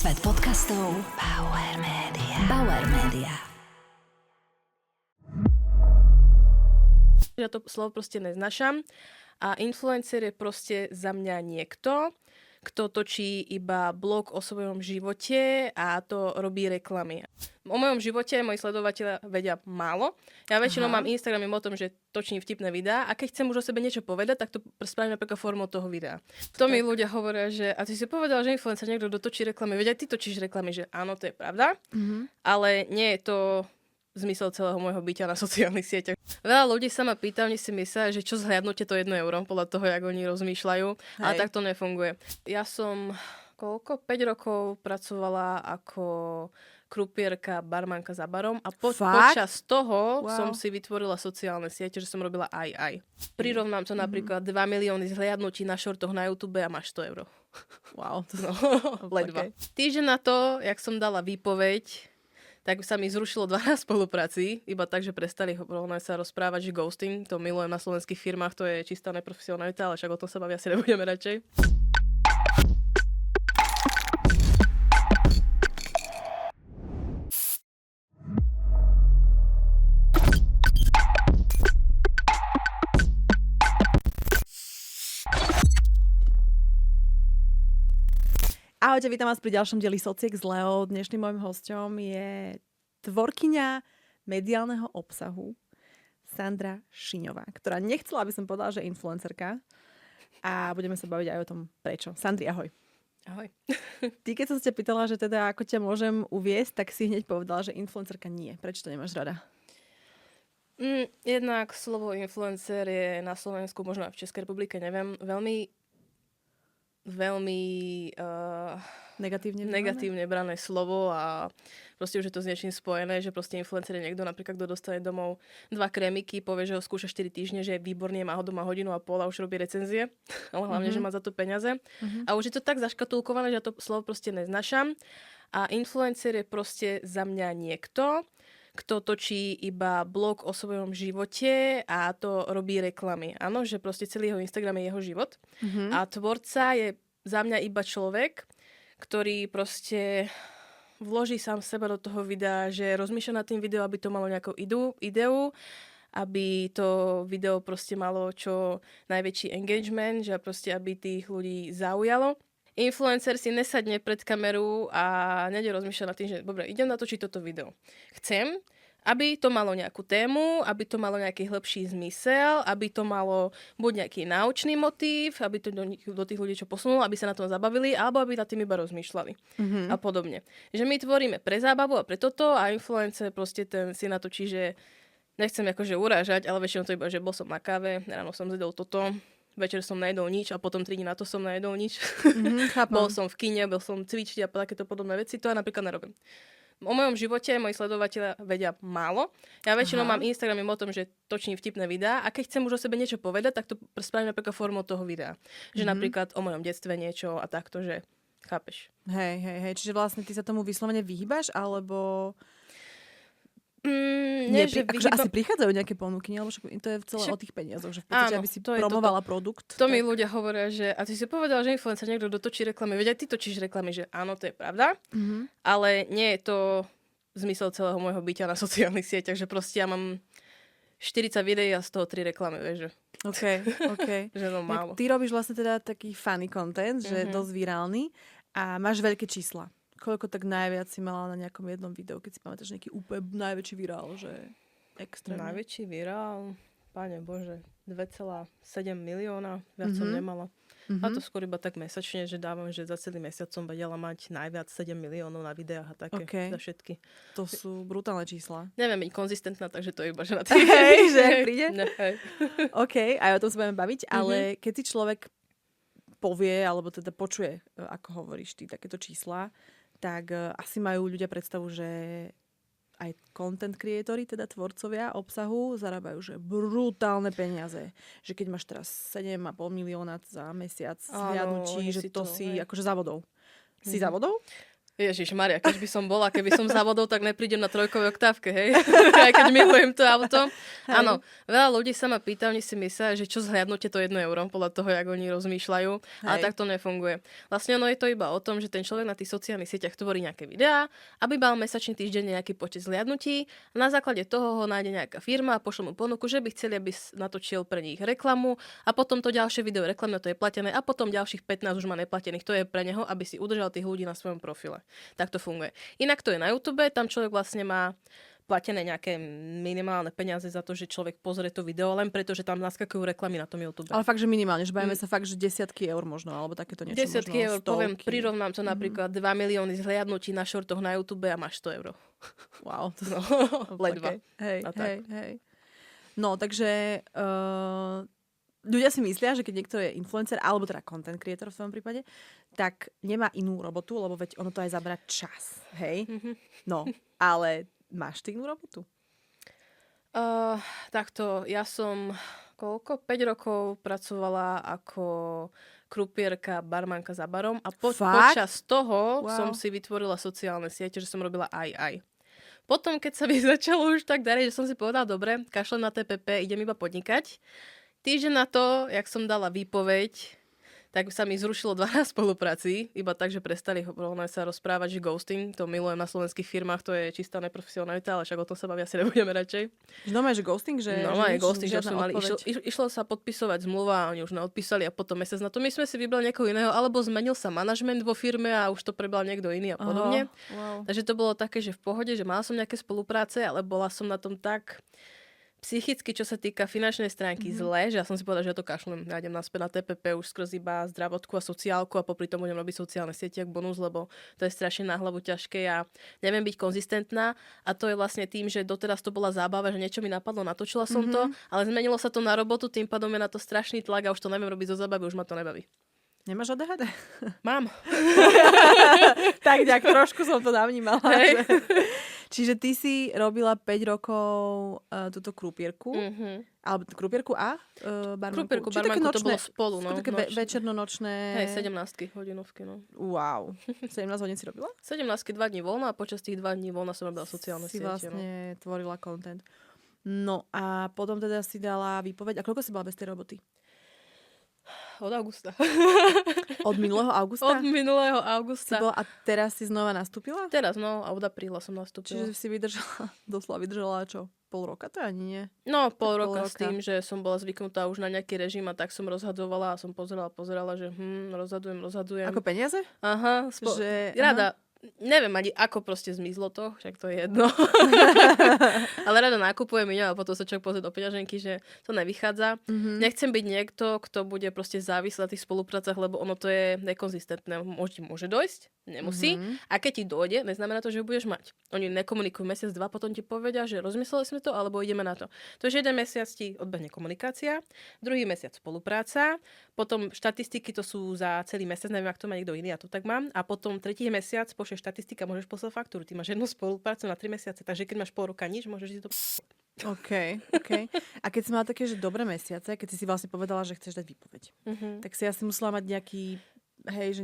Svet podcastov Bauer Media. Bauer Media. Ja to slovo proste neznášam a influencer je proste za mňa niekto, kto točí iba blog o svojom živote a to robí reklamy. O mojom živote moji sledovateľia vedia málo. Ja väčšinou mám Instagram o tom, že točím vtipné videá a keď chcem už o sebe niečo povedať, tak to spravím napríklad formou toho videa. To mi ľudia hovoria, že a ty si povedal, že influencer niekto dotočí reklamy. Veď aj ty točíš reklamy, že áno, to je pravda, ale nie je to zmysel celého môjho bytia na sociálnych sieťach. Veľa ľudí sa ma pýta, oni si myslia, že čo zhliadnutie to 1 euro, podľa toho, jak oni rozmýšľajú. Hej. Ale tak to nefunguje. Ja som 5 rokov pracovala ako krupierka, barmanka za barom a počas toho som si vytvorila sociálne siete, že som robila aj. Prirovnám to napríklad 2 milióny zhliadnutí na shortoch na YouTube a máš 100 euro. Wow. No, ledva. Okay. Týždeň na to, jak som dala výpoveď, tak sa mi zrušilo 2 spolupráci, iba tak, že prestali sa rozprávať, že ghosting, to milujem na slovenských firmách, to je čistá neprofesionalita, ale však o tom sa bavia, asi nebudeme radšej. Ahojte, vítam vás pri ďalšom dieli Sociek s Leo. Dnešným môjim hosťom je tvorkyňa mediálneho obsahu Sandra Šiňová, ktorá nechcela, aby som povedala, že influencerka. A budeme sa baviť aj o tom, prečo. Sandri, ahoj. Ahoj. Ty, keď som sa pýtala, že teda ako ťa môžem uviesť, tak si hneď povedala, že influencerka nie. Prečo to nemáš rada? Jednak slovo influencer je na Slovensku, možno aj v Českej republike, neviem, veľmi negatívne brané slovo a proste už je to s niečím spojené, že proste influencer je niekto, napríklad kto dostane domov 2 krémiky, povie, že ho skúša 4 týždne, že je výborný, má ho doma 1,5 hodinu a už robí recenzie, ale hlavne, že má za to peniaze. A už je to tak zaškatulkované, že ja to slovo proste neznášam a influencer je proste za mňa niekto, kto točí iba blog o svojom živote a to robí reklamy. Áno, že proste celý jeho Instagram je jeho život. A tvorca je za mňa iba človek, ktorý proste vloží sám seba do toho videa, že rozmýšľa nad tým videom, aby to malo nejakú ideu, aby to video proste malo čo najväčší engagement, že proste aby tých ľudí zaujalo. Influencer si nesadne pred kameru a nejde rozmýšľať nad tým, že dobre, idem natočiť toto video. Chcem, aby to malo nejakú tému, aby to malo nejaký hĺbší zmysel, aby to malo buď nejaký naučný motív, aby to do tých ľudí čo posunulo, aby sa na tom zabavili, alebo aby nad tým iba rozmýšľali a podobne. Že my tvoríme pre zábavu a pre toto a influencer proste ten si natočí, že nechcem akože urážať, ale väčšinou to iba, že bol som na káve, ráno som zjedol toto, večer som nejedol nič a potom 3 dní na to som nejedol nič. Bol som v kine, bol som cvičiť a takéto podobné veci. To ja napríklad nerobím. O mojom živote moji sledovateľia vedia málo. Ja väčšinou mám Instagram o tom, že točím vtipné videá a keď chcem už o sebe niečo povedať, tak to spravím napríklad formou toho videa. Že napríklad o mojom detstve niečo a takto, že chápeš. Hej. Čiže vlastne ty sa tomu vyslovene vyhýbaš, alebo asi prichádzajú nejaké ponuky, alebo to je celé o tých peniazoch, že v podstate, aby si promovala produkt. To mi ľudia hovoria, že a ty si povedal, že influencer niekto dotočí reklamy. Veď aj ty točíš reklamy, že áno, to je pravda, ale nie je to zmysel celého môjho bytia na sociálnych sieťach, že proste ja mám 40 videí a z toho 3 reklamy, vieš, že. OK. Že no málo. Ty robíš vlastne teda taký funny content, že je dosť virálny a máš veľké čísla. Koľko tak najviac si mala na nejakom jednom videu, keď si pamätáš nejaký úplne najväčší virál, že extrémne? Najväčší virál? Páne Bože, 2,7 milióna, viac som nemala. A to skôr iba tak mesačne, že dávam, že za celý mesiac som vedela mať najviac 7 miliónov na videách a také za všetky. To sú brutálne čísla. Neviem byť konzistentná, takže to je iba, že na tých. Že príde? Hej. OK, aj o tom sa budeme baviť, ale keď si človek povie, alebo teda počuje, ako hovoríš ty, takéto čísla, tak asi majú ľudia predstavu, že aj content creatori, teda tvorcovia obsahu, zarábajú že brutálne peniaze. Že keď máš teraz 7,5 milióna za mesiac zhliadnutí, že to si akože závodou. Si závodou? Ježišmaria, keď by som bola, keby som závodol, tak neprídem na trojkovej oktávke, hej? Aj keď milujem to auto. Hej. Áno, veľa ľudí sa ma pýta, oni si myslia, že čo zhliadnutie to 1 euro, podľa toho, jak oni rozmýšľajú. Hej. Ale tak to nefunguje. Vlastne ono je to iba o tom, že ten človek na tých sociálnych sieťach tvorí nejaké videá, aby mal mesačný týždeň nejaký počet zhliadnutí. Na základe toho ho nájde nejaká firma a pošle mu ponuku, že by chceli, aby natočil pre nich reklamu a potom to ďalšie video reklamné, to je platené a potom ďalších 15 už má neplatených. To je pre neho, aby si udržal tých ľudí na svojom profile. Tak to funguje. Inak to je na YouTube, tam človek vlastne má platené nejaké minimálne peniaze za to, že človek pozrie to video, len preto, že tam naskakujú reklamy na tom YouTube. Ale fakt, že minimálne, že bavíme sa fakt, že desiatky eur možno, alebo takéto niečo. Desiatky možno, eur, stovky. poviem, prirovnám to napríklad 2 milióny zhliadnutí na šortoch na YouTube a máš 100 eur. Wow. No, ledva. Okay. Hej. No, takže ľudia si myslia, že keď niekto je influencer, alebo teda content creator v svojom prípade, tak nemá inú robotu, lebo veď ono to aj zabera čas. Hej? No, ale máš ty inú robotu? Takto, ja som 5 rokov pracovala ako krupierka, barmanka za barom a počas toho som si vytvorila sociálne siete, že som robila aj. Potom, keď sa mi začalo už tak dariť, že som si povedala, dobre, kašlem na TPP, idem iba podnikať. Týždeň na to, jak som dala výpoveď, tak sa mi zrušilo 12 spolupráci, iba tak, že prestali sa rozprávať, že ghosting, to milujem na slovenských firmách, to je čistá neprofesionalita, ale však o tom sa bavia, asi nebudeme radšej. Znamená, že ghosting? Normálne ghosting, že sme mali, išlo sa podpisovať zmluva a oni už neodpísali a potom mesiac na to my sme si vybrali niekoho iného, alebo zmenil sa manažment vo firme a už to prebral niekto iný a podobne. Wow. Takže to bolo také, že v pohode, že mala som nejaké spolupráce, ale bola som na tom tak psychicky, čo sa týka finančnej stránky zle, že ja som si povedala, že ja to kašlem. Ja idem naspäť na TPP už skrz iba zdravotku a sociálku a popri tom budem robiť sociálne siete ako bonus, lebo to je strašne na hlavu ťažké a neviem byť konzistentná a to je vlastne tým, že doteraz to bola zábava, že niečo mi napadlo, natočila som to, ale zmenilo sa to na robotu, tým pádom je na to strašný tlak a už to neviem robiť zo zábavy, už ma to nebaví. Nemáš ADHD? Mám. Tak nejak trošku som to navnímala. Že... Čiže ty si robila 5 rokov túto krupierku. Alebo krupierku a barmanku. Krupierku, barmanku, to bolo spolu. No, také večerno-nočné. Hej, 17 hodinovky. No. Wow. 17 hodín si robila? 17 2 dní voľna a počas tých 2 dní voľna som robila sociálne siete. Si vlastne tvorila content. No a potom teda si dala výpoveď. A koľko si bola bez tej roboty? Od augusta. Od minulého augusta? Od minulého augusta. A teraz si znova nastúpila? Teraz, no. A od apríla som nastúpila. Čiže si vydržala čo? Pol roka to ani nie? No, pol roka s tým, že som bola zvyknutá už na nejaký režim a tak som rozhadzovala a som pozerala, že rozhadujem. Ako peniaze? Aha. Rada. Neviem ani, ako proste zmizlo to, však to je jedno. Ale rada nakupujem a potom sa človek pozrie do peňaženky, že to nevychádza. Nechcem byť niekto, kto bude proste závislý na tých spoluprácach, lebo ono to je nekonzistentné. Môže dojsť, nemusí. A keď ti dojde, neznamená to, že ho budeš mať. Oni nekomunikujú mesiac, 2, potom ti povedia, že rozmysleli sme to, alebo ideme na to. To je, že 1 mesiac ti odbehne komunikácia, druhý mesiac spolupráca, potom štatistiky to sú za celý mesiac, neviem, ak to má niekto iný, ja to tak mám, a potom tretí mesiac pošleš štatistika, môžeš poslať faktúru. Ty máš jednu spoluprácu na 3 mesiace, takže keď máš pol roka nič, môžeš ísť to OK. A keď si mala také, že dobré mesiace, keď si vlastne povedala, že chceš dať výpoveď, tak si asi musela mať nejaký, že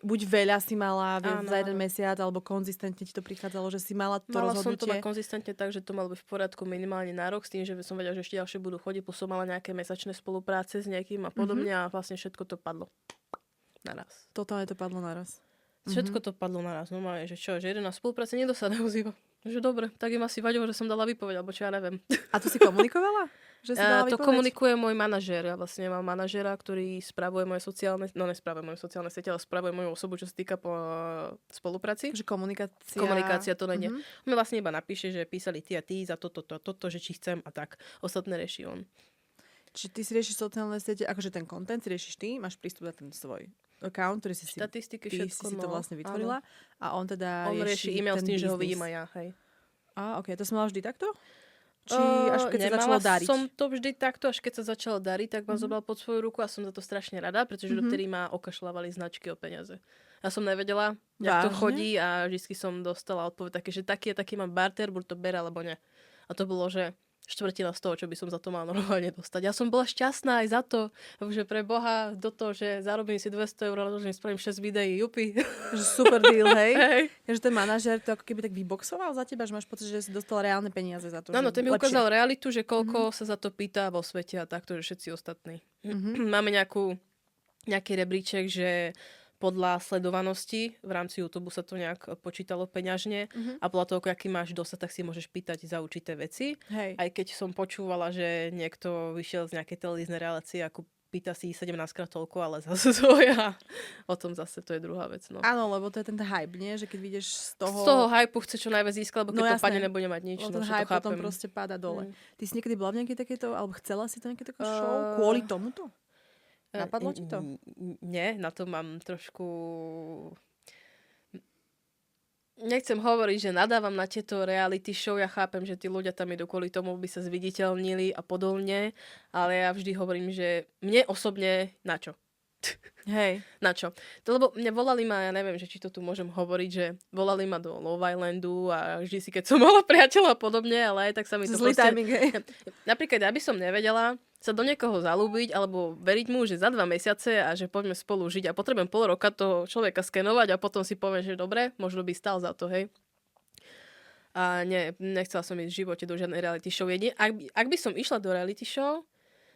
buď veľa si mala za jeden mesiac, alebo konzistentne ti to prichádzalo, že si mala to rozhodnutie. Mala som to mať konzistentne tak, že to malo byť v poriadku minimálne na rok, s tým, že som vedela, že ešte ďalšie budú chodiť, plus som mala nejaké mesačné spolupráce s niekým a podobne a vlastne všetko to padlo naraz. Totálne to padlo naraz. Všetko to padlo naraz. No má, že čo, že jeden na spolupráce nikto sa neozýva. Že dobre, tak im asi vadilo, že som dala výpoveď, alebo čo ja neviem. A to si komunikovala? Že si dala to komunikuje môj manažér. Ja vlastne mám manažéra, ktorý spravuje moje sociálne, nespravuje moje sociálne siete, ale spravuje moju osobu, čo sa týka po spolupráci. Že komunikácia. Komunikácia to nie. On mi vlastne iba napíše, že písali ty a ty za toto, že či chcem a tak. Ostatné rieši on. Či ty si riešiš sociálne siete, akože ten content si riešiš ty, máš prístup na ten svoj account, ktorý si štatistiky, všetko, si to vlastne vytvorila. Áno. A on teda rieši e-mail s tým, že ho vidím aj ja, hej. OK. To som mala vždy takto? Či až keď sa začalo dariť? Som to vždy takto, až keď sa začalo dariť, tak ma zobral pod svoju ruku a som za to strašne rada, pretože dotedy ma okašľavali značky o peniaze. Ja som nevedela, jak to chodí a vždy som dostala odpoveď také, že taký mám barter, buď to ber alebo ne. A to bolo, že štvrtina z toho, čo by som za to mal normálne dostať. Ja som bola šťastná aj za to, že pre Boha do toho, že zarobím si 200 eur, ale že spravím 6 videí, jupi. Že super deal, hej? Hej. Že ten manažér to ako keby tak vyboxoval za teba, že máš pocit, že si dostal reálne peniaze za to. Áno, že ten mi lepšie. ukázal realitu, že koľko sa za to pýta vo svete a takto, že všetci ostatní. Máme nejaký rebríček, že podľa sledovanosti v rámci YouTube sa to nejak počítalo peňažne a podľa toho, aký máš dosah, tak si môžeš pýtať za určité veci. Hej. Aj keď som počúvala, že niekto vyšiel z nejakej televíznej relácie, ako pýta si 17 krát toľko, ale zase to ja. O tom zase to je druhá vec. No. Áno, lebo to je ten hype, nie? Že keď vidíš z toho... Z toho hypeu chce čo najviac získať, lebo keď to padne, nebude mať nič. Lebo ten že hype to chápem. potom proste páda dole. Ty si niekedy bola v nejakej takéto, alebo chcela si to nejaké také show kvôli tomuto? Napadlo ti to? Nie, na to mám trošku... Nechcem hovoriť, že nadávam na tieto reality show. Ja chápem, že tí ľudia tam idú kvôli tomu, by sa zviditeľnili a podobne. Ale ja vždy hovorím, že mne osobne na čo? Hej. Na čo? To lebo mne volali ma, ja neviem, že či to tu môžem hovoriť, že volali ma do Love Islandu a vždy si, keď som mala priateľa a podobne, ale aj tak sa mi to Zlý timing, hej. Napríklad, ja by som nevedela sa do niekoho zalúbiť alebo veriť mu, že za 2 mesiace a že poďme spolu žiť a potrebujem pol roka toho človeka skenovať a potom si poviem, že dobre, možno by stál za to, hej. A nie, nechcela som ísť v živote do žiadnej reality show. Ak by som išla do reality show,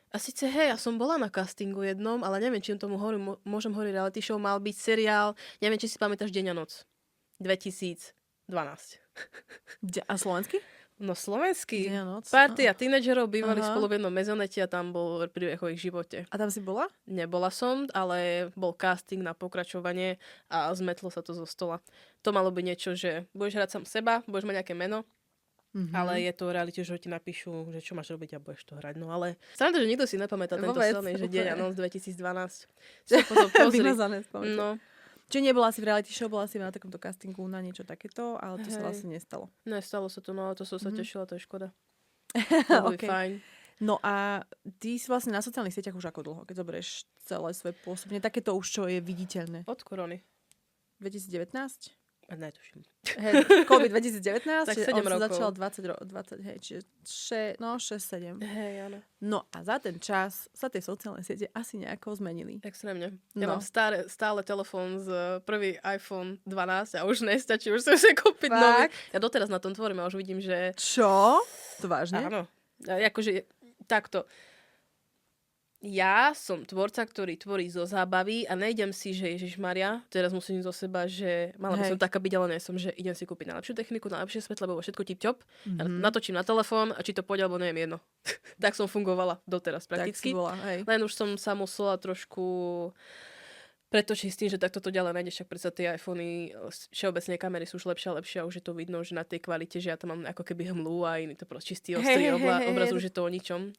a síce, hej, ja som bola na castingu jednom, ale neviem, či tomu hovorím, môžem hovoriť reality show, mal byť seriál, neviem, či si pamätáš Deň a noc. 2012. A slovenský? No slovenský. Deň a noc. Partia tínedžerov bývali spolu v jednom mezonete a tam bol príbeh o ich živote. A tam si bola? Nebola som, ale bol casting na pokračovanie a zmetlo sa to zo stola. To malo byť niečo, že budeš hrať sám seba, budeš mať nejaké meno, ale je to reality, že ti napíšu, že čo máš robiť a budeš to hrať. No ale sám to, že nikto si nepamätá tento silný, že Deň a noc 2012. Si to potom pozri. Vymazané z pamäte. No. Čiže nebola si v reality show, bola si na takomto castingu na niečo takéto, ale to sa vlastne nestalo. Nestalo sa to, no ale to som sa tešila, to je škoda. To boli fajn. No a ty si vlastne na sociálnych sieťach už ako dlho, keď zoberieš celé svoje pôsobenie, takéto už, čo je viditeľné? Od korony. 2019? Netuším. Hej, COVID 2019, tak čiže 7 on rokov. sa začal 20, hej, čiže 6-7. Hej, áno. No a za ten čas sa tie sociálne siete asi nejako zmenili. Extrémne. Ja No. mám stále telefón z prvý iPhone 12 a už nestačí, už som si kúpiť nový. Ja doteraz na tom tvorím a už vidím, že... Čo? To vážne? Áno. Akože takto. Ja som tvorca, ktorý tvorí zo zábavy a nejdem si, že Ježišmaria, teraz musím zo seba, že mala by som taká byť, ale nie som, že idem si kúpiť najlepšiu techniku, najlepšie svetlo, lebo všetko tip-top. Natočím na telefón a či to pôjde, alebo neviem, jedno. Tak som fungovala doteraz prakticky. Tak si bola, hej. Len už som sa musela trošku pretočiť s tým, že takto to ďalej nájdeš, však predsa tie iPhony, všeobecne kamery sú už lepšie a lepšie a už je to vidno, že na tej kvalite, že ja tam mám ako keby hmlu a iný to proste čistý ostrý obraz, už je to o ničom.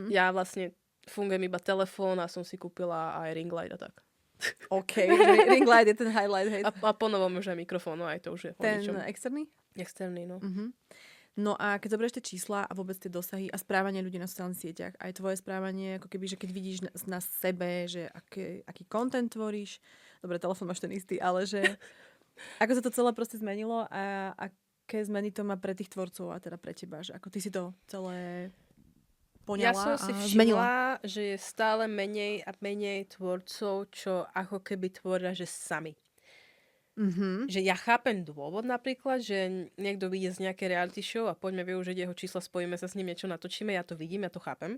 Ja vlastne fungujem iba telefón a som si kúpila aj ring light a tak. OK, ring light je ten highlight, hej. A ponovom už aj mikrofón, no aj to už je o ničom. Ten externý? Externý, no. No a keď zoberieš tie čísla a vôbec tie dosahy a správanie ľudí na sociálnych sieťach, aj tvoje správanie, ako keby, že keď vidíš na sebe, že aký content tvoríš, dobre, telefón máš ten istý, ale že ako sa to celé proste zmenilo a aké zmeny to má pre tých tvorcov a teda pre teba, že ako ty si to celé poňala ja som si všimla, že je stále menej a menej tvorcov, čo ako keby tvoria, že sami. Že ja chápem dôvod napríklad, že niekto vyjde z nejaké reality show a poďme využiť jeho čísla, spojíme sa s ním, niečo natočíme, ja to vidím, ja to chápem.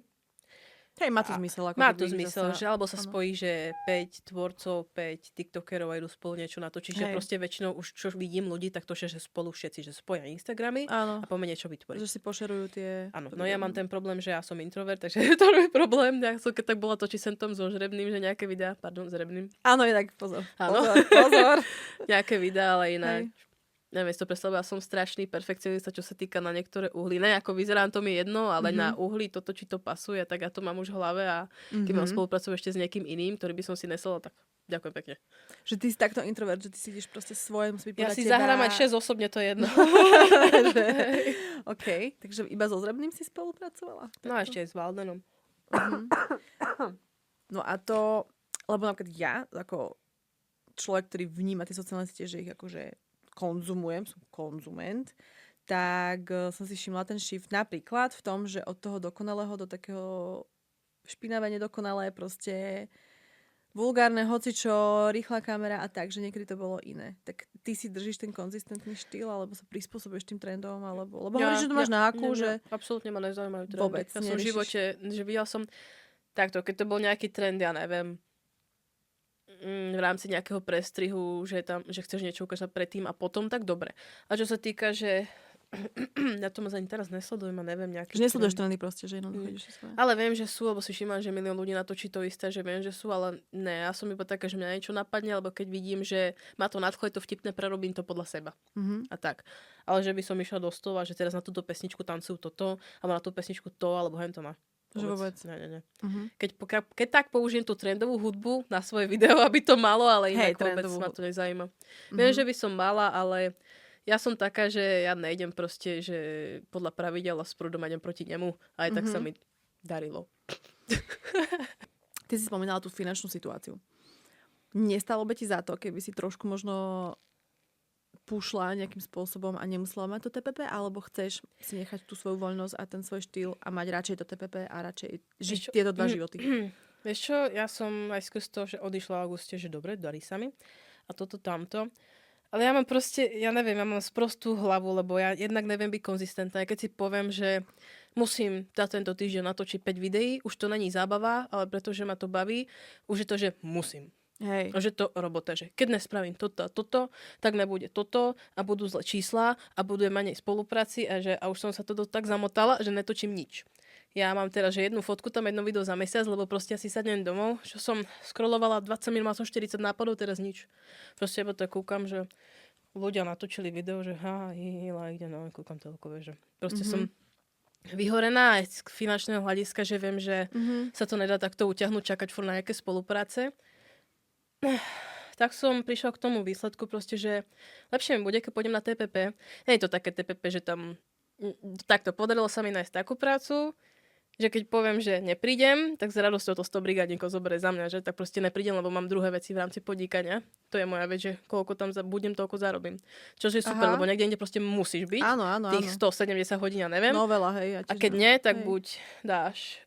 Hej, má to zmysel. Ako má to zmysel, že alebo sa spojí, že 5 tvorcov, 5 tiktokerov a idú spolu niečo natočiť. Že proste väčšinou už čo vidím ľudí, tak to, že spolu všetci, že spoja Instagramy a poďme niečo vytvoriť. Že si pošerujú tie... Áno, no ja mám ten problém, že ja som introvert, takže to je problém. Ja som keď tak bola točiť sem tom so žrebným, že nejaké videá, s rebným. Áno, je tak, pozor. Áno. Pozor. Nejaké videá, ale inak. Neviem, si to predstavujem, ja som strašný perfekcionista, čo sa týka na niektoré uhly. Ne, ako vyzerám, to mi je jedno, ale na uhly toto, či to pasuje, tak ja to mám už v hlave a keď mám spolupracovať ešte s niekým iným, ktorý by som si nesela, tak ďakujem pekne. Že ty si takto introvert, že ty si ideš proste svoje, musí byť podľa teba. Ja si teba... zahrám aj 6 osobne, to je jedno. OK, takže iba so Zrebným si spolupracovala? No a ešte aj s Valdenom. No a to, lebo napríklad ja, ako človek, ktorý vníma tie sociálne siete, že ich akože konzumujem, som konzument, tak som si všimla ten shift napríklad v tom, že od toho dokonalého do takého špinavé, nedokonalé, proste vulgárne, hocičo, rýchla kamera a tak, že niekedy to bolo iné. Tak ty si držíš ten konzistentný štýl, alebo sa prispôsobuješ tým trendom, alebo lebo hovoríš, že to máš na háku, že absolútne ma nezaujímajú trendy. vôbec Ja som v živote, že videla som takto, keď to bol nejaký trend, ja neviem, v rámci nejakého prestrihu, že chceš niečo ukázať predtým a potom, tak dobre. A čo sa týka, že ja to ani teraz nesledujem a neviem nejaký že nesleduješ trendy proste, že jednoducho ideš si svoje. Ale viem, že sú, lebo si všímam, že milión ľudí natočí to isté, že viem, že sú, ale ne, ja som iba taká, že mňa niečo napadne, alebo keď vidím, že ma to nadchlo, je to vtipné, prerobím to podľa seba. A tak. Ale že by som išla do stola, že teraz na túto pesničku tancujú toto, alebo na tú pesničku to, alebo hento na. Že vôbec. Nie. Keď tak použijem tú trendovú hudbu na svoje video, aby to malo, ale inak vôbec ma to nezajíma. Viem, že by som mala, ale ja som taká, že ja nejdem proste, že podľa pravidel a s prúdom idem proti nemu. Aj tak sa mi darilo. Ty si spomínala tú finančnú situáciu. Nestalo by ti za to, keby si trošku možno pušla nejakým spôsobom a nemusela mať to TPP, alebo chceš si nechať tú svoju voľnosť a ten svoj štýl a mať radšej to TPP a radšej žiť tieto dva životy? Vieš čo, ja som aj skrz to, že odišla v auguste, že dobre, darí sa mi. A toto, tamto. Ale ja mám proste, ja neviem, ja mám sprostú hlavu, lebo ja jednak neviem byť konzistentná. Ja keď si poviem, že musím za tento týždeň natočiť 5 videí, už to není zábava, ale pretože ma to baví, už je to, že musím. Hej. Že to robota, že keď nespravím toto a toto, tak nebude toto a budú zlé čísla a budeme menej spolupráci a už som sa toto tak zamotala, že netočím nič. Ja mám teraz, že jednu fotku, tam jedno video za mesiac, lebo proste asi sadnem domov, čo som scrollovala 20 minút, mal som 40 nápadov, teraz nič. Proste iba to kúkam, že ľudia natočili video, že ide, no, kúkam toľko, že proste som vyhorená aj z finančného hľadiska, že viem, že sa to nedá takto utiahnuť, čakať furt na nejaké spolupráce. Tak som prišla k tomu výsledku proste, že lepšie mi bude, keď pôjdem na TPP. Nie je to také TPP, že tam takto podarilo sa mi nájsť takú prácu, že keď poviem, že neprídem, tak s radosťou to 100 brigádnikov zoberie za mňa, že tak proste neprídem, lebo mám druhé veci v rámci podnikania. To je moja vec, že koľko tam budem, toľko zarobím. Čo je super, lebo niekde inde proste musíš byť. Áno. Tých 170 hodín, ja neviem. No veľa, hej. A keď nie, tak buď dáš,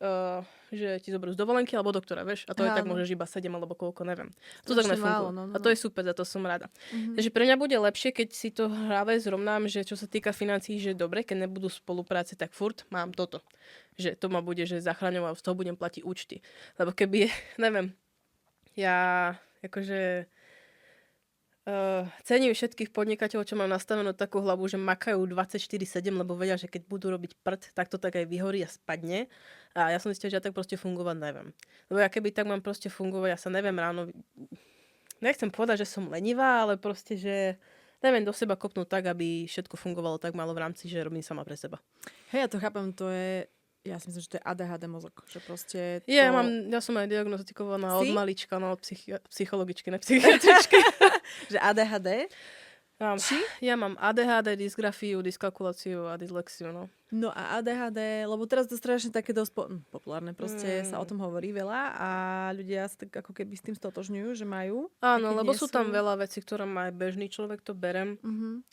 že ti zoberú z dovolenky, alebo doktora, vieš. A to je tak môžeš iba 7 alebo koľko, neviem. To tak nefunguje. A to je super, za to som rada. Takže pre mňa bude lepšie, keď si to hráve zrovnám, že čo sa týka financií, že dobre, keď nebudú spolupráce, tak furt mám toto. Že to ma bude, že zachraňovať, z toho budem platiť účty. Lebo keby, neviem, ja akože cením všetkých podnikateľov, čo mám nastavenú takú hlavu, že makajú 24/7, lebo vedia, že keď budú robiť prd, tak to tak aj vyhorí a spadne. A ja som zistila, že ja tak proste fungovať neviem. Lebo ja keby tak mám proste fungovať, ja sa neviem ráno... Nechcem povedať, že som lenivá, ale proste, že neviem do seba kopnúť tak, aby všetko fungovalo tak málo v rámci, že robím sama pre seba. Hej, ja to chápem, to je... Ja si myslím, že to je ADHD mozog. Že proste to... Ja som aj diagnostikovaná od malička, no od psychologičky, ne psychiatričky. Že ADHD? Ja mám ADHD, dysgrafiu, dyskalkuláciu a dyslexiu, no. No a ADHD, lebo teraz to strašne také dosť populárne, proste sa o tom hovorí veľa a ľudia sa tak ako keby s tým stotožňujú, že majú. Áno, lebo sú tam veľa vecí, ktoré má aj bežný človek, to berem.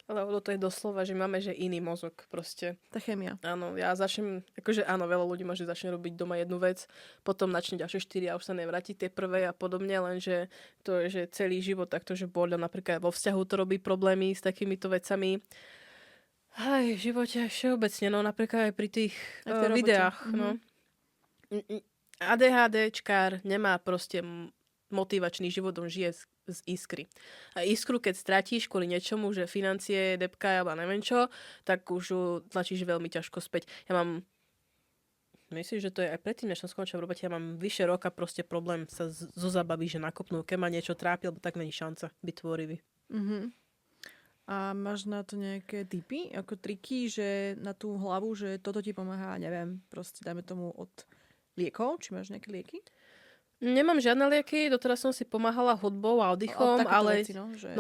Ale to je doslova, že máme, že iný mozog proste. Tá chémia. Áno, ja začnem, akože áno, veľa ľudí má, že začne robiť doma jednu vec, potom načne ďalšie 4 a už sa nevráti tie prvé a podobne, lenže to je, že celý život takto, že bordel napríklad vo vzťahu to robí problémy s takýmito vecami. Aj v živote všeobecne, no napríklad aj pri tých videách, no. ADHDčkár nemá proste motivačný život, on žije z iskry. A iskru, keď stratíš kvôli niečomu, že financie, depka, alebo neviem čo, tak už ju tlačíš veľmi ťažko späť. Ja mám, myslím, že to je aj predtým, než som skončila v robote, ja mám vyše roka proste problém sa zo zábavy, že nakopnú, keď ma niečo trápi, lebo tak není šanca byť tvorivý. A máš na to nejaké tipy, ako triky, že na tú hlavu, že toto ti pomáha, neviem, proste dajme tomu od liekov? Či máš nejaké lieky? Nemám žiadne lieky, doteraz som si pomáhala hudbou a oddychom, ale veci, no, že...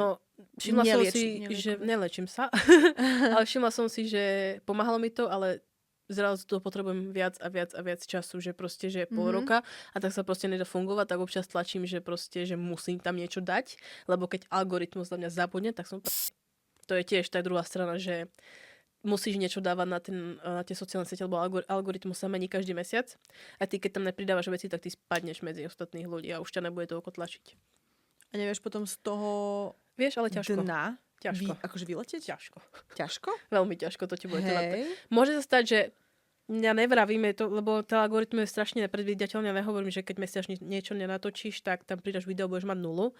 všimla som si, že nelečím sa, ale všimla som si, že pomáhalo mi to, ale zrazu to potrebujem viac a viac a viac času, že proste, že pol roka a tak sa proste nedá fungovať, tak občas tlačím, že proste, že musím tam niečo dať, lebo keď algoritmus na mňa zabudne, tak som... To je tiež tá druhá strana, že musíš niečo dávať na tie sociálne siete, lebo algoritmus sa mení každý mesiac a ty, keď tam nepridávaš veci, tak ty spadneš medzi ostatných ľudí a už ťa nebude toľko tlačiť. A nevieš potom z toho Vieš, ale ťažko. dna Ťažko. akože vyletieť? Ťažko. Ťažko? Veľmi ťažko to ti bude Hej. Môže sa stať, že ja nevravím, to, lebo ten algoritmus je strašne nepredvídateľný. Ja nehovorím, že keď mesiac niečo nenatočíš, tak tam pridaš video, budeš mať 0.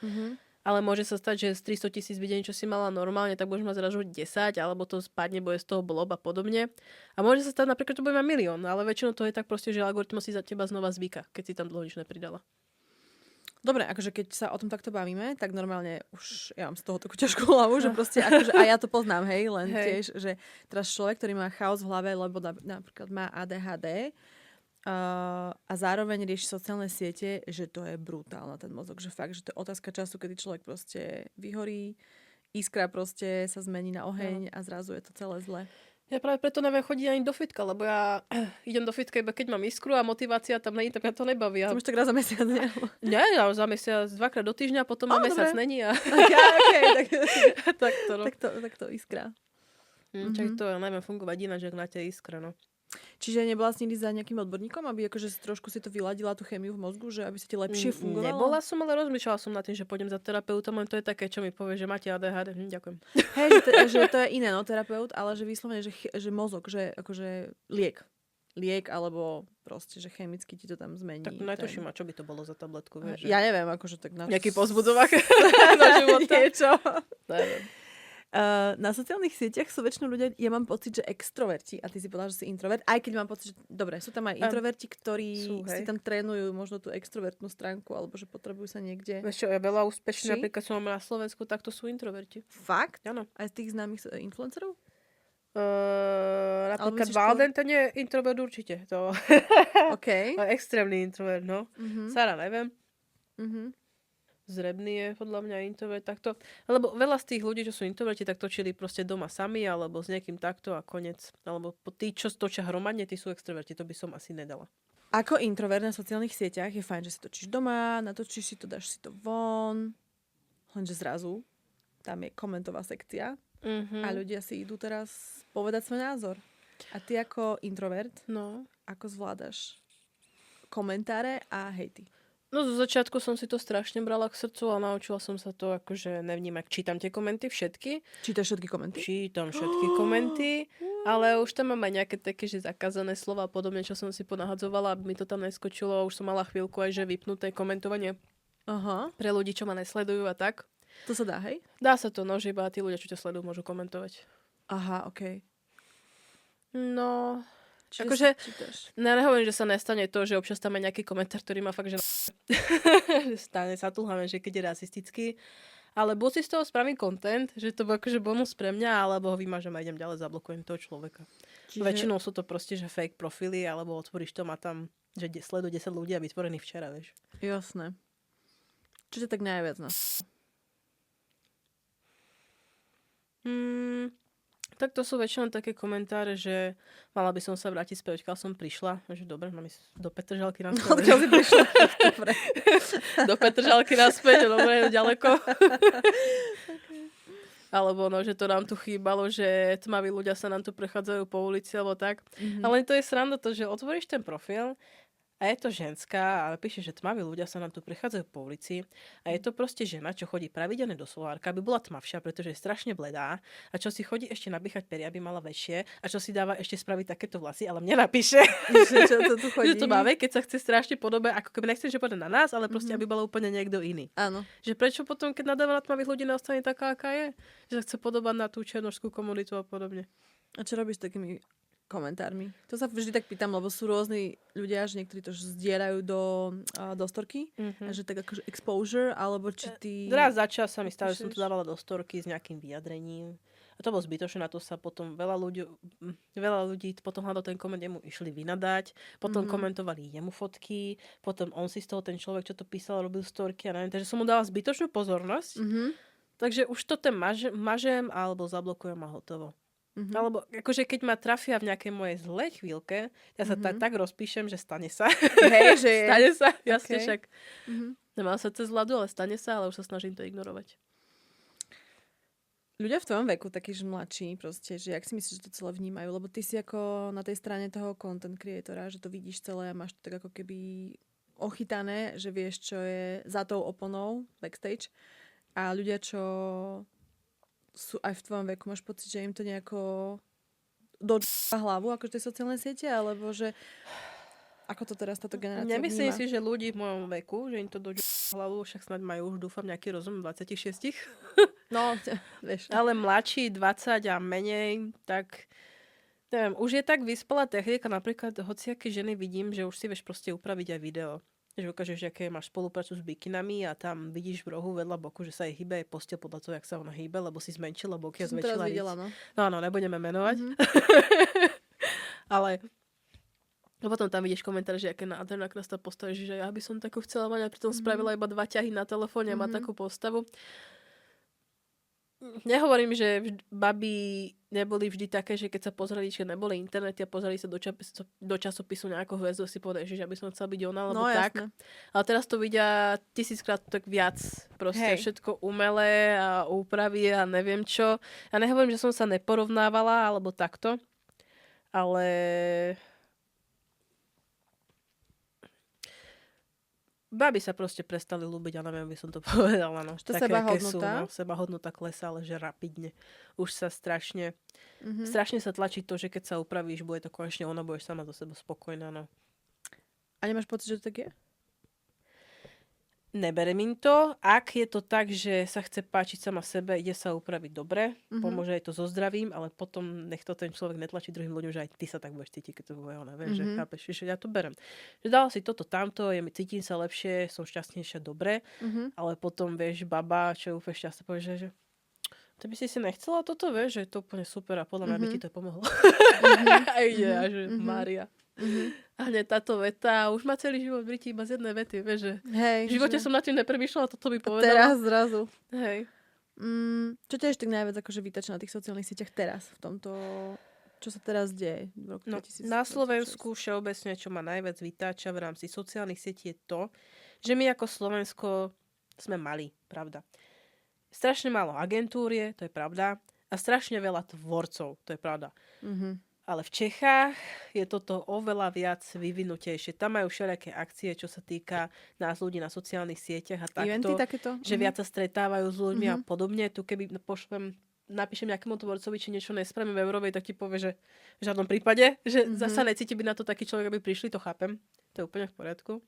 Ale môže sa stať, že z 300 000 videní, čo si mala normálne, tak budeš mať zrazu 10, alebo to spadne, bude z toho blob a podobne. A môže sa stať napríklad, že to bude mať 1 000 000, ale väčšinou to je tak proste, že algoritmus si za teba znova zvyka, keď si tam dlho nič nepridala. Dobre, akože keď sa o tom takto bavíme, tak normálne už ja mám z toho takú ťažkú hlavu, že proste akože, a ja to poznám, hej, len tiež, že teraz človek, ktorý má chaos v hlave, lebo napríklad má ADHD, a zároveň rieši sociálne siete, že to je brutálne ten mozog, že fakt, že to je otázka času, kedy človek proste vyhorí, iskra proste sa zmení na oheň a zrazu je to celé zle. Ja práve preto neviem chodiť ani do fitka, lebo ja idem do fitka iba keď mám iskru a motivácia tam není, tak mňa to nebaví. Som už tak raz za mesiac, nie? Nie, ja za mesiac, 2-krát do týždňa, potom mám mesiac není a... Okay, tak to iskra. Čak to ja neviem fungovať ináč, jak na tej iskre, no. Čiže nebola si nikdy za nejakým odborníkom, aby akože trošku si to vyladila tú chémiu v mozgu, že aby sa ti lepšie fungovalo? Nebola som, ale rozmýšľala som nad tým, že pôjdem za terapeutom, len to je také, čo mi povie, že máte ADHD. Ďakujem. Hej, že to je iné, no, terapeut, ale že vyslovene, že mozog, že akože liek, alebo proste, že chemicky ti to tam zmení. Tak netuším, a čo by to bolo za tabletku, vieš? Ja neviem, akože tak na... Nejaký pozbudzovák na života. Niečo. Neviem. Na sociálnych sieťach sú väčšinou ľudia, ja mám pocit, že extroverti, a ty si povedala, že si introvert, aj keď mám pocit, že dobre, sú tam aj introverti, ktorí si tam trénujú možno tú extrovertnú stránku, alebo že potrebujú sa niekde... Vieš čo, ja veľa úspešných, napríklad som na Slovensku, tak to sú introverti. Fakt? Áno. Aj z tých známych influencerov? Napríklad Valden, ten je introvert určite. To... OK. Extrémny introvert, no. Sara, neviem. Mhm. Zrebný je podľa mňa introvert takto. Lebo veľa z tých ľudí, čo sú introverti, tak točili proste doma sami, alebo s niekým takto a konec. Alebo tí, čo točia hromadne, tí sú extroverti. To by som asi nedala. Ako introvert na sociálnych sieťach je fajn, že si točíš doma, natočíš si to, dáš si to von. Lenže zrazu tam je komentová sekcia a ľudia si idú teraz povedať svoj názor. A ty ako introvert, ako zvládaš komentáre a hejty? No zo začiatku som si to strašne brala k srdcu a naučila som sa to akože nevnímať. Čítam tie komenty všetky. Čítaš všetky komenty? Čítam všetky komenty, ale už tam mám aj nejaké také, že zakázané slova a podobne, čo som si ponahadzovala, aby mi to tam neskočilo. Už som mala chvíľku aj, že vypnuté komentovanie pre ľudí, čo ma nesledujú a tak. To sa dá, hej? Dá sa to, no, že iba tí ľudia, čo ťa sledujú, môžu komentovať. Aha, okej. No... Akože, nehovorím, že sa nestane to, že občas tam je nejaký komentár, ktorý má fakt, že stane sa tulháme, že keď je rasistický. Ale buď si z toho spravím content, že to bude akože bonus pre mňa, alebo ho vymažem a idem ďalej, zablokujem toho človeka. Čiže... Väčšinou sú to proste, že fake profily, alebo otvoríš to, má tam, že sleduje 10 ľudí a vytvorený včera, vieš. Jasné. Čiže tak najviac na... Tak to sú väčšinou také komentáre, že mala by som sa vrátiť späť, odkiaľ som prišla. Že dobre, mám ísť do Petržalky naspäť. Odkiaľ si prišla? Dobre. Do Petržalky naspäť, dobre, ďaleko. Okay. Alebo no, že to nám tu chýbalo, že tmaví ľudia sa nám tu prechádzajú po ulici, alebo tak. Ale to je sranda to, že otvoríš ten profil a je to ženská, ale píše, že tmaví ľudia sa nám tu prechádzajú po ulici a je to proste žena, čo chodí pravidelne do solárka, aby bola tmavšia, pretože je strašne bledá a čo si chodí ešte nabíchať pery, aby mala väčšie a čo si dáva ešte spraviť takéto vlasy, ale mne napíše, čo to tu chodí. Že to máme, keď sa chce strašne podobať, ako keby nechcem, že pôjde na nás, ale proste aby bola úplne niekto iný. Áno. Že prečo potom, keď nadáva na tmavých ľudí, neostane taká, aká je? Že sa chce podobať na tú černošskú komunitu a podobne. A čo robíš s takými komentármi? To sa vždy tak pýtam, lebo sú rôzni ľudia, že niektorí to zdieľajú do storky, a že tak akože exposure, alebo či ty... Raz za čas sa mi stalo, že som to dávala do storky s nejakým vyjadrením. A to bolo zbytočné, na to sa potom veľa ľudí potom hľadal ten koment, jemu išli vynadať, potom komentovali jemu fotky, potom on si z toho, ten človek, čo to písal, robil storky a neviem, takže som mu dala zbytočnú pozornosť. Takže už to ten mažem alebo zablokujem a hotovo. Alebo akože keď ma trafia v nejakej mojej zlej chvíľke, ja sa tak rozpíšem, že stane sa. Hej, že stane sa, jasne, však. Nemám sa cez ľadu, ale stane sa, ale už sa snažím to ignorovať. Ľudia v tvojom veku, takí, že mladší proste, že jak si myslíš, že to celé vnímajú? Lebo ty si ako na tej strane toho content creatora, že to vidíš celé a máš to tak ako keby ochytané, že vieš, čo je za tou oponou backstage. A ľudia, čo sú aj v tvojom veku, máš pocit, že im to nejako dočíva hlavu, akože tie sociálne siete, alebo že ako to teraz táto generácia Nemyslím vníma? si, že ľudí v mojom veku, že im to dočíva hlavu, však snáď majú už, dúfam, nejaký rozum 26. No, vieš. Ale mladší 20 a menej, tak neviem, už je tak vyspelá technika, napríklad hociaké ženy vidím, že už si vieš proste upraviť aj video. Že ukážeš, aké máš spoluprácu s bikinami a tam vidíš v rohu vedľa boku, že sa jej hýbe aj posteľ podľa toho, jak sa ona hýbe, lebo si zmenšila boky a Som teraz zväčšila videla, riť. no. No, nebudeme menovať. Ale a potom tam vidíš komentár, že aké nádherná krásna postava, že ja by som takú chcela mať a pritom spravila iba 2 ťahy na telefóne a má takú postavu. Nehovorím, že baby neboli vždy také, že keď sa pozreli, že neboli internety a pozreli sa do časopisu nejakú hviezdu, si povedali, že ja by som chcela byť ona, alebo tak. Jasné. Ale teraz to vidia 1000-krát tak viac. Proste všetko umelé a úpravy a neviem čo. Ja nehovorím, že som sa neporovnávala, alebo takto. Ale baby sa proste prestali ľúbiť, ale neviem, by som to povedala. No. To také, aké sebahodnota? sú, no. Sebahodnota klesá, ale že rapidne. Už sa strašne sa tlačí to, že keď sa upravíš, bude to konečne ona, budeš sama do seba spokojná. No. A nemáš pocit, že to tak je? Neberem im to. Ak je to tak, že sa chce páčiť sama sebe, ide sa upraviť dobre, pomôže aj to so zdravím, ale potom nech to ten človek netlačí druhým ľuďom, že aj ty sa tak budeš cítiť, keď to bude ona. Vieš, že chápeš, že ja to berem. Že dala si toto, tamto, cítim sa lepšie, som šťastnejšia, dobre, ale potom, vieš, baba, čo je úplne šťastná, povie, že to by si nechcela toto, vieš, že je to úplne super a podľa mňa by ti to pomohlo. A ide, a že Mária. A hneď táto veta, už má celý život v riti iba z jednej vety, vieš, že Hej, v živote som nad tým nepremýšľala, toto by povedala. teraz zrazu. Hej. Čo ťa ešte tak najviac akože vytača na tých sociálnych sieťach teraz, v tomto, čo sa teraz deje v roku 2026? Na Slovensku všeobecne, čo ma najviac vytáča v rámci sociálnych sietí je to, že my ako Slovensko sme mali, pravda. Strašne málo agentúr je, to je pravda, a strašne veľa tvorcov, to je pravda. Ale v Čechách je toto oveľa viac vyvinutejšie. Tam majú všelijaké akcie, čo sa týka nás ľudí na sociálnych sieťach a takto. Eventy takéto? Že viac sa stretávajú s ľuďmi a podobne. Tu keby napíšem nejakému tvorcovi, či niečo nespravím v Európe, tak ti povie, že v žiadnom prípade, že zasa necíti byť na to taký človek, aby prišli, to chápem. To je úplne v poriadku.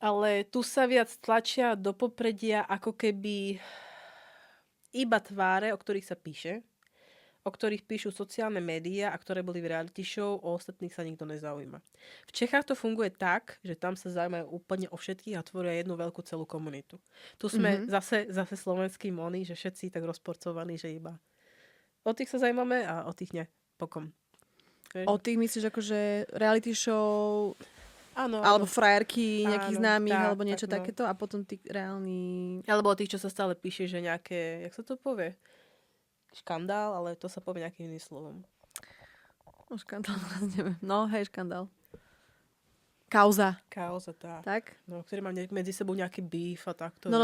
Ale tu sa viac tlačia do popredia ako keby iba tváre, o ktorých sa píše, o ktorých píšu sociálne médiá a ktoré boli v reality show, o ostatných sa nikto nezaujíma. V Čechách to funguje tak, že tam sa zaujímajú úplne o všetkých a tvoria jednu veľkú celú komunitu. Tu sme zase slovenskí moni, že všetci tak rozporcovaní, že iba o tých sa zaujímame a o tých ne. Pokom. O tých myslíš akože reality show, áno, alebo frajerky nejakých známych, tak, alebo niečo tak, takéto a potom tí reálni... Alebo o tých, čo sa stále píše, že nejaké, jak sa to povie? Škandál, ale to sa povie nejakým iným slovom. No, škandál, neviem. No, hej, škandál. Kauza. Kauza, tá. Tak? No, ktorý má medzi sebou nejaký beef a takto. No.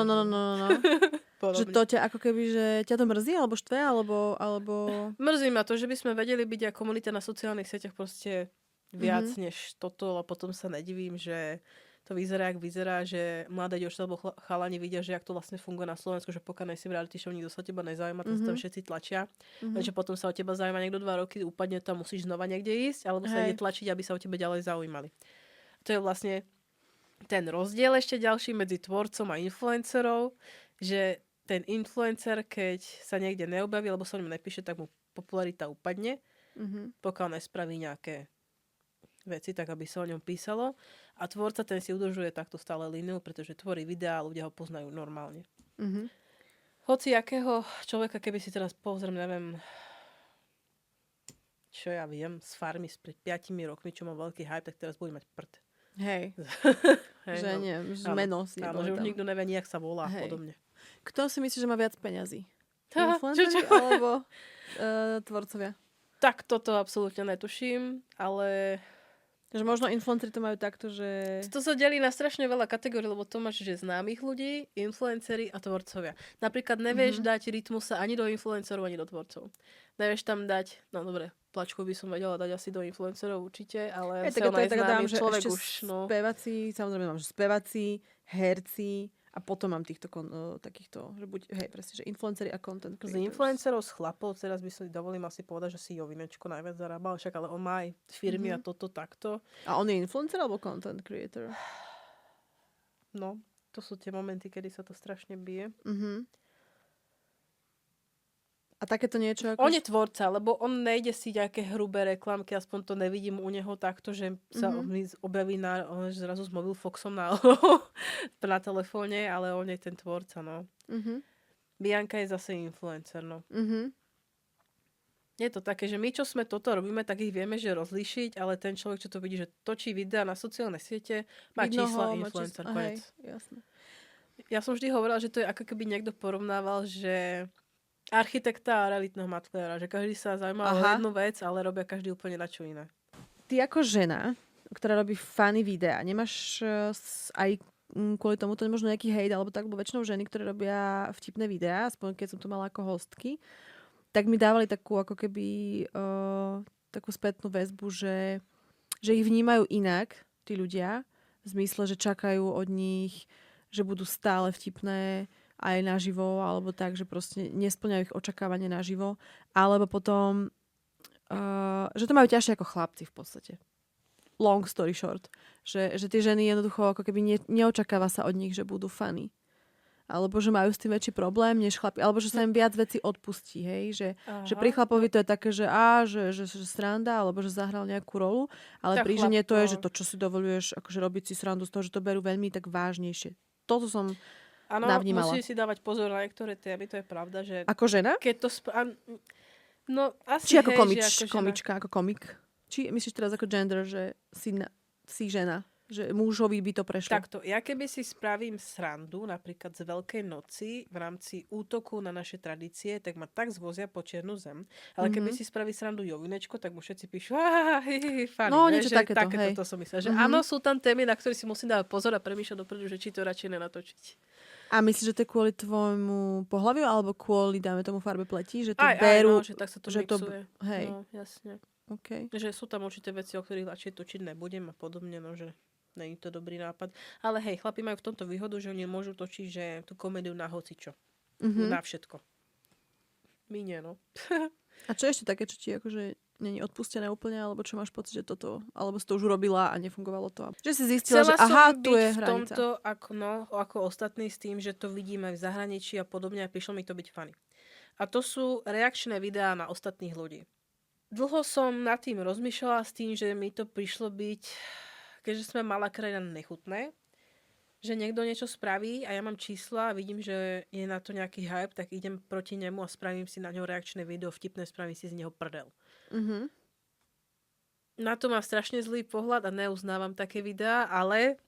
Že to ťa ako keby, že ťa to mrzí, alebo štve, alebo... Mrzí ma to, že by sme vedeli byť ako komunita na sociálnych sieťach proste viac než toto a potom sa nedivím, že to vyzerá, jak vyzerá, že mladé dievčatá alebo chalani vidia, že jak to vlastne funguje na Slovensku, že pokiaľ nejsi v reality show, nikto sa teba nezaujíma, to sa tam všetci tlačia. Takže potom sa o teba zaujíma niekto 2 roky, úplne tam musíš znova niekde ísť, alebo sa ide tlačiť, aby sa o tebe ďalej zaujímali. To je vlastne ten rozdiel ešte ďalší medzi tvorcom a influencerov, že ten influencer, keď sa niekde neobjaví, alebo sa o ňom nepíše, tak mu popularita upadne, pokiaľ nespraví nejaké veci, tak aby sa o ňom písalo. A tvorca ten si udržuje takto stále líniu, pretože tvorí videá a ľudia ho poznajú normálne. Hoci akého človeka, keby si teraz pozriem, neviem, čo ja viem, z farmy spred 5 rokmi, čo má veľký hype, tak teraz bude mať prd. Hej. Hej, Že no. nie, že meno si áno, že už nikto nevie, jak sa volá a podobne. Kto si myslí, že má viac peňazí? Čo? Influenceri alebo tvorcovia? Tak toto absolútne netuším, ale Takže možno influenceri to majú takto, že... To sa delí na strašne veľa kategórií, lebo to máš, že známych ľudí, influenceri a tvorcovia. Napríklad nevieš dať Rytmusa ani do influencerov, ani do tvorcov. Nevieš tam dať, no dobre, Plačku by som vedela dať asi do influencerov určite, ale tak to je tak dám, že človek ešte už, no. speváci, samozrejme mám, že speváci, herci a potom mám týchto takýchto, že buď, hej, presne, že influenceri a content Z creators. influencerov, z chlapov, teraz by si dovolím asi povedať, že si Jovinečko najviac zarábal, však ale on má aj firmy a toto takto. A on je influencer alebo content creator? No, to sú tie momenty, kedy sa to strašne bije. A takéto niečo ako... On je tvorca, lebo on nejde si nejaké hrubé reklamky, aspoň to nevidím u neho takto, že sa mi objaví zrazu s mobil Foxom na telefóne, ale on je ten tvorca, no. Bianka je zase influencer, no. Je to také, že my, čo sme toto robíme, tak ich vieme, že rozlíšiť, ale ten človek, čo to vidí, že točí videa na sociálne siete, má čísla influencer, konec. Jasné. Ja som vždy hovorila, že to je ako keby niekto porovnával, že architekta a realitného makléra, že každý sa zaujíma o jednu vec, ale robia každý úplne na čo iné. Ty ako žena, ktorá robí funny videá, nemáš aj kvôli tomu to možno nejaký hejt, alebo tak, lebo väčšinou ženy, ktoré robia vtipné videá, aspoň keď som tu mala ako hostky, tak mi dávali takú ako keby takú spätnú väzbu, že ich vnímajú inak, tí ľudia, v zmysle, že čakajú od nich, že budú stále vtipné, aj naživo, alebo tak, že proste nesplňajú ich očakávanie naživo, alebo potom, že to majú ťažšie ako chlapci v podstate. Long story short. Že tie ženy jednoducho ako keby neočakáva sa od nich, že budú funny. Alebo že majú s tým väčší problém než chlapi. Alebo že sa im viac vecí odpustí, hej? Že pri chlapovi to je také, že sranda, alebo že zahral nejakú rolu, ale pri žene to je, že to, čo si dovoľuješ, akože robiť si srandu z toho, že to berú veľmi tak vážnejšie. Toto som navnímala. Musíš si dávať pozor na niektoré témy, to je pravda, že... Ako žena? Keď to no, asi či ako hej, komička, ako komik? Či myslíš teraz ako gender, že si žena? Že mužovi by to prešlo? Takto, ja keby si spravím srandu, napríklad z Veľkej noci, v rámci útoku na naše tradície, tak ma tak zvozia po čiernu zem. Ale keby si spraví srandu Jovinečko, tak mu všetci píšu, funny. No, niečo takéto, hej. To som myslela. Že áno, sú tam témy, na ktoré si musím dávať pozor a premýšľať dopredu, že či to radšej nenatočiť. A myslíš, že to je kvôli tvojmu pohľaviu, alebo kvôli, dáme tomu, farbe pleti? Že to berú, že tak sa to mixuje. Hej. No, jasne. Okay. Že sú tam určité veci, o ktorých radšej točiť nebudem a podobne, no, že není to dobrý nápad. Ale hej, chlapi majú v tomto výhodu, že oni môžu točiť, že tú komédiu na hocičo. Na všetko. My nie, no. A čo ešte také, čo ti akože není odpustené úplne, alebo čo máš pocit, že toto, alebo si to už urobila a nefungovalo to? Že si zistila, že aha, tu je hranica. v tomto ako ostatní s tým, že to vidíme v zahraničí a podobne a prišlo mi to byť funny. A to sú reakčné videá na ostatných ľudí. Dlho som nad tým rozmýšľala s tým, že mi to prišlo byť, keďže sme malá krajina, nechutné, že niekto niečo spraví a ja mám čísla a vidím, že je na to nejaký hype, tak idem proti nemu a spravím si na ňo reakčné video, vtipné, spravím si z neho prdel. Na to mám strašne zlý pohľad a neuznávam také videá, ale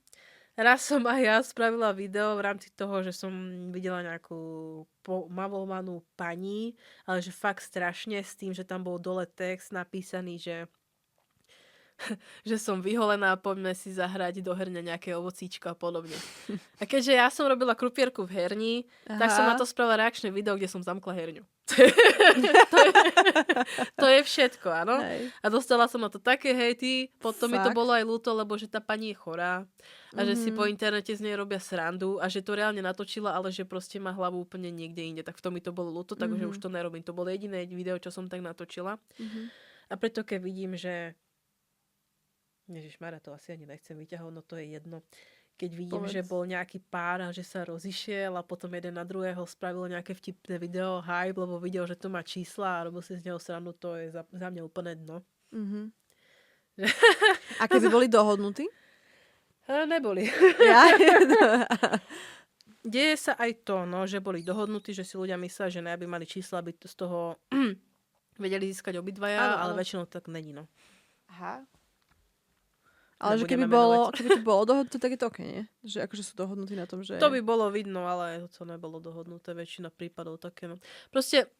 raz som aj ja spravila video v rámci toho, že som videla nejakú pomavovanú pani, ale že fakt strašne s tým, že tam bol dole text napísaný, že som vyholená, poďme si zahrať do herne nejaké ovocíčko a podobne. A keďže ja som robila krupierku v herni, tak som na to spravila reakčné video, kde som zamkla herňu. to je všetko, áno. Hej. A dostala som na to také hejty, potom mi to bolo aj ľúto, lebo že tá pani je chorá a že si po internete z nej robia srandu a že to reálne natočila, ale že proste má hlavu úplne niekde inde. Tak v tom mi to bolo ľúto, takže už to nerobím. To bolo jediné video, čo som tak natočila. A preto keď vidím, že Ježišmarja, to asi ani nechcem vyťahovať, no to je jedno. Keď vidím, že bol nejaký pár a že sa rozišiel a potom jeden na druhého spravil nejaké vtipné video, hype, lebo videl, že to má čísla a robil si z neho srandu, to je za mňa úplne dno. A keby boli dohodnutí? Neboli. Deje sa aj to, no, že boli dohodnutí, že si ľudia myslia, že ne, aby mali čísla, aby z toho vedeli získať obidvaja, ale väčšinou tak není, no. Aha. Ale že keby to bolo dohodnuté, tak je to ok, nie? Že akože sú dohodnutí na tom, že... To by bolo vidno, ale to nebolo dohodnuté. Väčšina prípadov také, no. Proste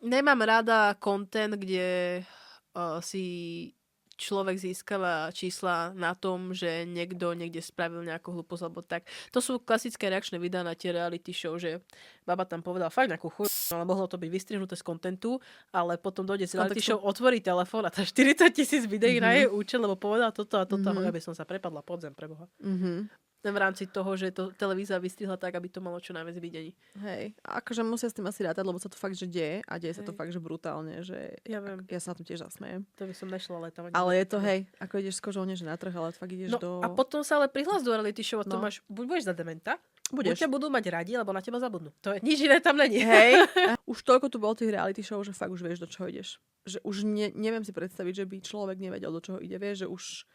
nemám rada content, kde si človek získava čísla na tom, že niekto niekde spravil nejakú hlúposť alebo tak. To sú klasické reakčné videá na tie reality show, že baba tam povedala fakt nejakú chuj, ale mohlo to byť vystrihnuté z kontentu, ale potom dojde z reality show, otvorí telefón a tá 40,000 videí na jej účel, lebo povedala toto a toto. Ja by som sa prepadla pod zem, preboha. V rámci toho, že to televízia vystrihla tak, aby to malo čo najviac videní. Hej, a akože musia s tým asi rátať, lebo sa to fakt, že deje a deje sa to fakt, že brutálne, že Ja viem. ja sa na tom tiež zasmejem. To by som nešla letávať. Ale je to, hej, ako ideš z kožou, že na trh, ale fakt ideš do... A potom sa ale prihlás do reality show a to máš, buď budeš za dementa, buď ťa budú mať radi, alebo na teba zabudnú. To je, nič iné tam není. Hej, už toľko tu bolo tých reality show, že fakt už vieš, do čoho ideš. Že už neviem si predstaviť, že by človek nevedel, do čoho ide. Vieš, že už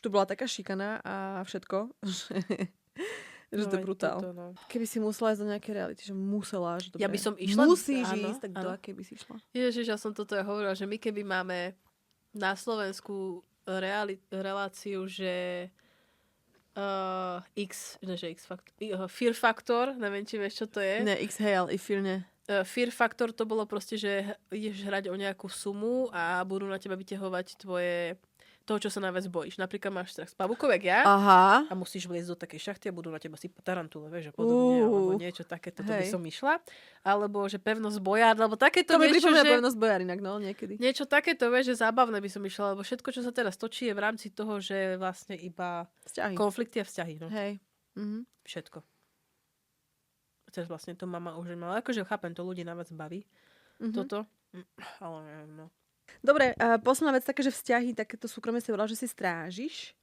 tu bola taká šikana a všetko, že to je brutál. Keby si musela ísť do nejaké reality, že musela, že ja by som išla. Musíš ísť, tak do aké by si išla? Ježiš, ja som toto aj hovorila, že my keby máme na Slovensku reláciu, že Fear Factor, neviem, či vieš, čo to je. Ne, X-Hail, i Fear ne. Fear Factor to bolo proste, že ideš hrať o nejakú sumu a budú na teba vyťahovať toho, čo sa najviac bojíš. Napríklad máš strach z pavúkov, jak ja, a musíš vliezť do takej šachty a budú na teba sypať tarantule, vieš, a podobne, alebo niečo takéto, to by som išla. Alebo, že pevnosť bojár, alebo takéto to niečo, to mi že... pevnosť bojár inak, no, niekedy. Niečo takéto, vieš, že zábavné by som išla, lebo všetko, čo sa teraz točí, je v rámci toho, že vlastne iba konflikty a vzťahy, no. Hej. Všetko. Teraz vlastne to mama už mala. Akože chápem, to ľudí najviac baví. Toto. Ale neviem, no. Dobre, posledná vec také, že vzťahy, takéto súkromie si volá, že si strážiš.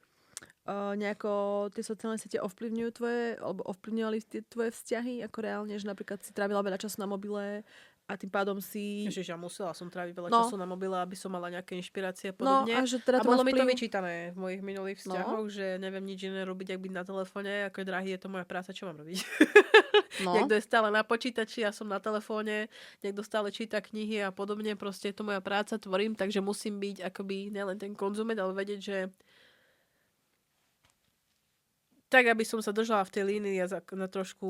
Nejako tie sociálne siete ovplyvňujú tvoje, alebo ovplyvňovali tie tvoje vzťahy, ako reálne, že napríklad si trávila veľa času na mobile a tým pádom si... Ježiš, ja musela som tráviť veľa času na mobile, aby som mala nejaké inšpirácie a podobne. No, a že teda a bolo mi to vyčítané v mojich minulých vzťahoch, že neviem nič iné robiť, ak byť na telefóne, ako drahý, je to moja práca, čo mám robiť. Niekto je stále na počítači, ja som na telefóne, niekto stále číta knihy a podobne, proste je to moja práca, tvorím, takže musím byť akoby nielen ten konzument, ale vedieť, že tak, aby som sa držala v tej línii a na trošku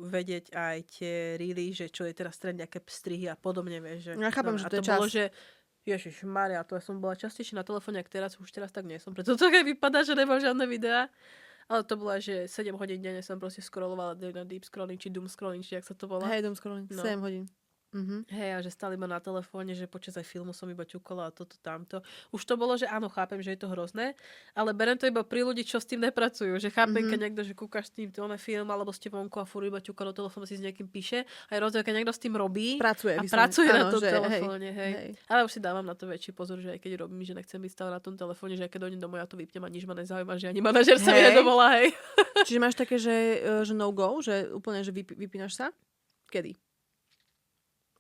vedieť aj tie reely, že čo je teraz trend, nejaké strihy a podobne, vieš. Že, ja chápam, že to je bolo, čas. že Ježiš Maria, to ja som bola častejšie na telefóne, ako teraz, už teraz tak nie som. Preto to tak vypadá, že nemám žiadne videá. Ale to bolo, že 7 hodín denne som proste scrollovala na deep scrolling, či doom scrolling, či jak sa to volá. Hej, doom scrolling, 7 hodín. Hej, a že stále iba na telefóne, že počas aj filmu som iba ťukola a toto, tamto. Už to bolo, že áno, chápem, že je to hrozné, ale berem to iba pri ľudí, čo s tým nepracujú. Že chápem, keď niekto, že kúkaš s tým film, alebo ste vonku a furt iba ťuka do telefónu, si s niekým píše. Aj rozdiel, keď niekto s tým robí pracuje na tom telefóne. Hej. Ale už si dávam na to väčší pozor, že aj keď robím, že nechcem byť stále na tom telefóne, že aj keď dojdem domov, ja to vypnem a nič ma nezaujíma, že ani manažer sa mi nedovolá, hej. Čiže máš také, že no go, že úplne, že vypínaš sa? Kedy?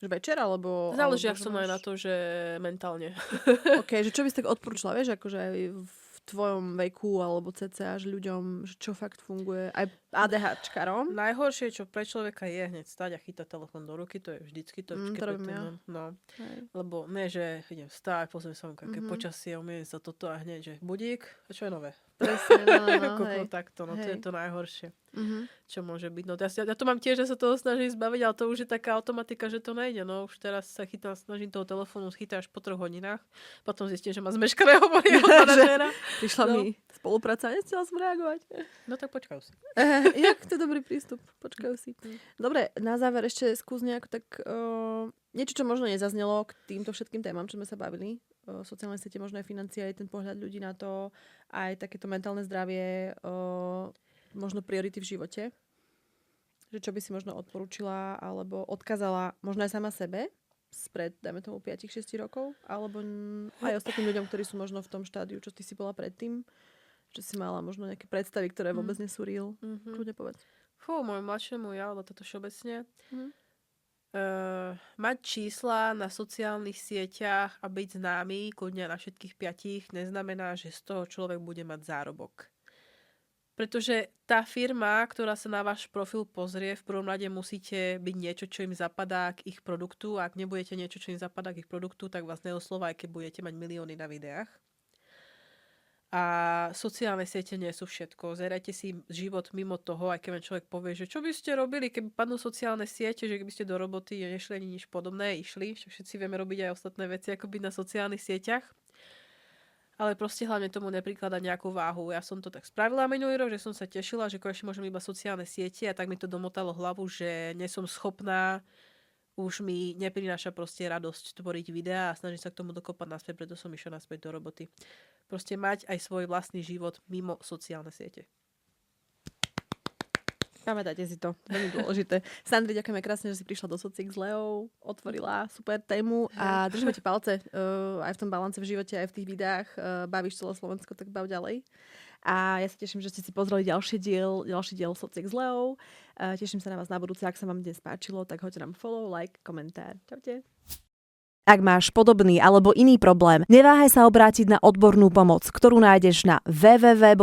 Že večer, alebo... Záleží, ak som aj na to, že mentálne. OK, že čo by si tak odporúčala, vieš, akože aj v tvojom veku, alebo cca, že ľuďom, že čo fakt funguje, aj ADHčkarom? Najhoršie, čo pre človeka je hneď stať a chytať telefón do ruky, to je vždycky to. To robím ja. No. Lebo ne, že idem stať, pozriem sa, aké počasie, umiem sa toto a hneď, že budík, a čo je nové? Presne, no, takto, no to je to najhoršie. Čo môže byť. No, ja to mám tiež, že sa toho snažím zbaviť, ale to už je taká automatika, že to nejde. No už teraz sa snažím toho telefónu chytať až po 3 hodinách. Potom zistím, že má zmeškané hovory od manažéra. Prišla mi spolupráca, nechcela som reagovať. No tak počkajú si. Jak to je dobrý prístup, počkajú si. Dobre, na záver ešte skús nejako tak niečo, čo možno nezaznelo k týmto všetkým témam, čo sme sa bavili. Sociálne siete, možno aj financie, aj ten pohľad ľudí na to, aj takéto mentálne zdravie, možno priority v živote. Že čo by si možno odporúčila alebo odkázala možno aj sama sebe spred, dajme tomu 5-6 rokov, alebo aj ostatným ľuďom, ktorí sú možno v tom štádiu, čo ty si bola predtým, že si mala možno nejaké predstavy, ktoré vôbec nie sú real. Kľudne povedz. Môj mladšiemu ja, alebo toto všeobecne. Mať čísla na sociálnych sieťach a byť známy, kľudne na všetkých 5, neznamená, že z toho človek bude mať zárobok. Pretože tá firma, ktorá sa na váš profil pozrie, v prvom rade musíte byť niečo, čo im zapadá k ich produktu. A ak nebudete niečo, čo im zapadá k ich produktu, tak vás neoslová, aj keď budete mať milióny na videách. A sociálne siete nie sú všetko. Zerajte si život mimo toho, aj keď človek povie, že čo by ste robili, keby padnú sociálne siete, že keby ste do roboty nešli ani nič podobné, išli. Všetci vieme robiť aj ostatné veci, ako byť na sociálnych sieťach. ale proste hlavne tomu neprikladať nejakú váhu. Ja som to tak spravila minulý rok, že som sa tešila, že konečne môžem iba sociálne siete a tak mi to domotalo hlavu, že nie som schopná, už mi neprináša proste radosť tvoriť videá a snažiť sa k tomu dokopať naspäť, preto som išla naspäť do roboty. Proste mať aj svoj vlastný život mimo sociálne siete. Pamätajte si to, veľmi dôležité. Sandri, ďakujeme krásne, že si prišla do Sociek s Leou, otvorila super tému a držíme ti palce aj v tom balance v živote, aj v tých videách. Bavíš celé Slovensko, tak bav ďalej. A ja sa teším, že ste si pozreli ďalší diel Sociek s Leou. Teším sa na vás na budúce. Ak sa vám dnes páčilo, tak hoďte nám follow, like, komentár. Čaute. Ak máš podobný alebo iný problém, neváhaj sa obrátiť na odbornú pomoc, ktorú nájdeš na www.ipčko.sk.